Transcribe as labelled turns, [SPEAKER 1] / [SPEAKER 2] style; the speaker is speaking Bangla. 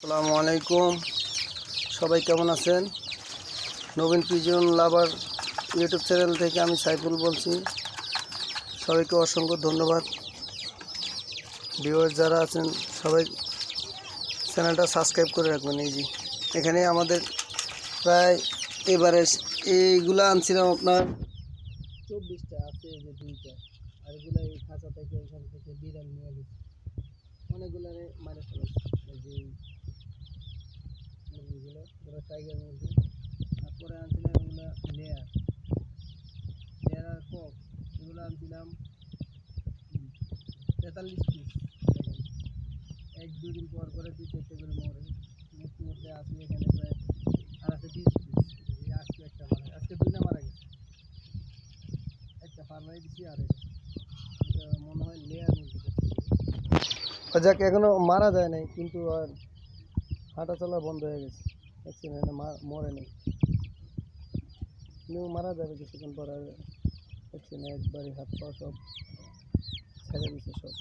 [SPEAKER 1] আসসালামু আলাইকুম, সবাই কেমন আছেন? নবীন পিজন লাভার ইউটিউব চ্যানেল থেকে আমি সাইফুল বলছি। সবাইকে অসংখ্য ধন্যবাদ। ভিউয়ার্স যারা আছেন সবাই চ্যানেলটা সাবস্ক্রাইব করে রাখবেন। এই যে এখানে আমাদের প্রায় এবারে এইগুলো আনছিলাম আপনার 24টা আছে, এই যে 2টা, আর এগুলো এই খাঁচা থেকে এখান থেকে বিড়াল নিয়ে গেছে, অনেকগুলো মাইনাস এই যে মুরগিগুলো পুরো টাইগার মুরগি। তারপরে আনছিলাম এগুলো লেয়ার আর কক, এগুলো আনছিলাম 43 পিস। এক দুদিন পর পরে 2-4টে করে মরে মধ্যে আসি এখানে প্রায় আর আছে 20 পিস। আজকে একটা মারা, আজকে 2টা মারা গেছে, একটা ফার্মাই দিচ্ছি আর এটা মনে হয় লেয়ার মুরগি করছে। যাক এখনো মারা যায় নাই, কিন্তু আর হাঁটা চলা বন্ধ হয়ে গেছে, অ্যাক্সিডেন্টে মরে নেই। কিন্তু মারা যাবে কিছুক্ষণ পর, আর অ্যাক্সিডেন্ট একবারই হাত পা সব ছেড়ে দিচ্ছে সব।